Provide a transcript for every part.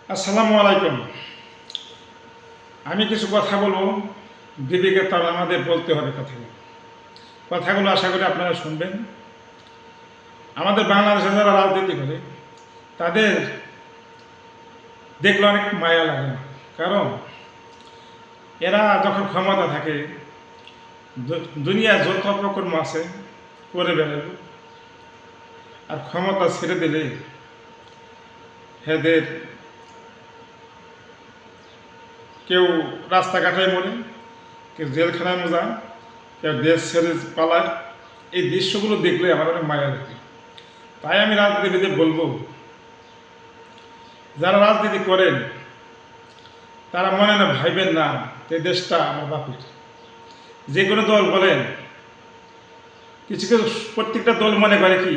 আসসালামু আলাইকুম। আমি কিছু কথা বলবো, বিবেকের তাল আমাদের বলতে হবে কথাগুলো আশা করি আপনারা শুনবেন। আমাদের বাংলাদেশে যারা রাজনীতি করে তাদের দেখলে অনেক মায়া লাগে না, কারণ এরা যখন ক্ষমতা থাকে দুনিয়ায় যত অপকর্ম আছে করে বেড়াবে, আর ক্ষমতা ছেড়ে দিলে এদের কেউ রাস্তাঘাটে মরে, কেউ জেলখানায় যায়, কেউ দেশ ছেড়ে পালায়। এই দৃশ্যগুলো দেখলে আমার অনেক মায়া লাগে। তাই আমি রাজনীতিবিদদের বলবো, যারা রাজনীতি করেন তারা মনে না ভাইবেন না এই দেশটা আমার বাপের। যে কোনো দল বলেন, কিছু কিছু প্রত্যেকটা দল মনে করে কি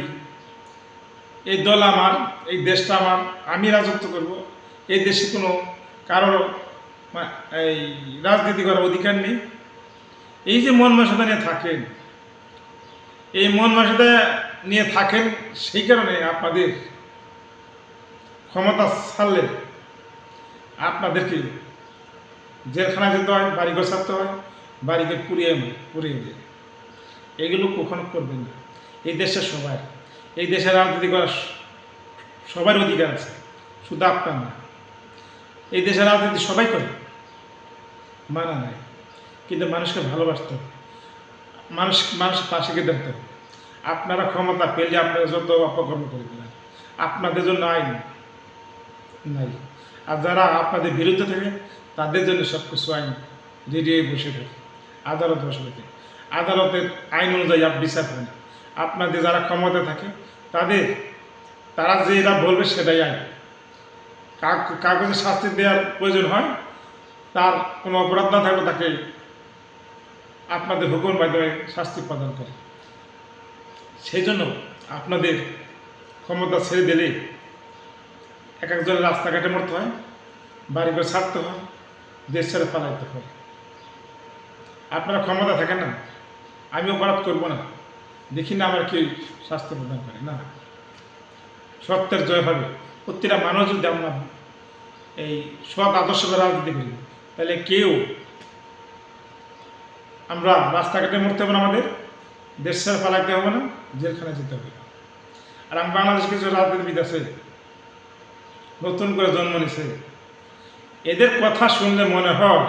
এই দল আমার, এই দেশটা আমার, আমি রাজত্ব করব, এই দেশে কোনো কারোর এই রাজনীতি করার অধিকার নেই। এই যে মন মানসিকতা নিয়ে থাকেন, এই মন মানসিকতা নিয়ে থাকেন, সেই কারণে আপনাদের ক্ষমতা ছাড়লে আপনাদেরকে জেলখানায় যেতে হয়, বাড়িঘর ছাড়তে হয়, বাড়িকে পুড়িয়ে দেয়। এগুলো কখনো করবেন না। এই দেশের সবাই, এই দেশের রাজনীতি করার সবার অধিকার আছে, শুধু আপনার না। এই দেশের রাজনীতি সবাই করে, মানা নাই, কিন্তু মানুষকে ভালোবাসতে হবে, মানুষ পাশে গিয়ে দেখতে হবে। আপনারা ক্ষমতা পেলে আপনারা যত অপকর্ম করে দেবেন, আপনাদের জন্য আইন নাই। আর যারা আপনাদের বিরুদ্ধে থাকে তাদের জন্য সব কিছু আইন রেডি হয়ে বসে থাকে, আদালত বসে থাকে। আদালতের আইন অনুযায়ী বিচার হয় না। আপনাদের যারা ক্ষমতা থাকে তারা যেটা বলবে সেটাই আইন। কাগজে শাস্তি দেওয়ার প্রয়োজন হয়, তার কোনো অপরাধ না থাকলে তাকে আপনাদের হুকুম মাধ্যমে শাস্তি প্রদান করে। সেই জন্য আপনাদের ক্ষমতা ছেড়ে দিলে এক একজনের রাস্তাঘাটে মরতে হয়, বাড়িঘর ছাড়তে হয়, দেশ ছেড়ে পালাইতে হয়। আপনারা ক্ষমতা থাকেন না, আমি অপরাধ করবো না, দেখি না আমার কেউ শাস্তি প্রদান করে না। সত্যের জয় হবে। প্রতিটা মানুষ যদি আমরা এই সৎ আদর্শ রাজনীতি করি, তাহলে কেউ আমরা রাস্তাঘাটে মরতে হবে না, আমাদের দেশ ছেড়ে পালাইতে হবে না, জেলখানায় যেতে হবে না। আর আমি বাংলাদেশে কিছু রাজনীতিবিদ আছে নতুন করে জন্ম নিছে, এদের কথা শুনলে মনে হয়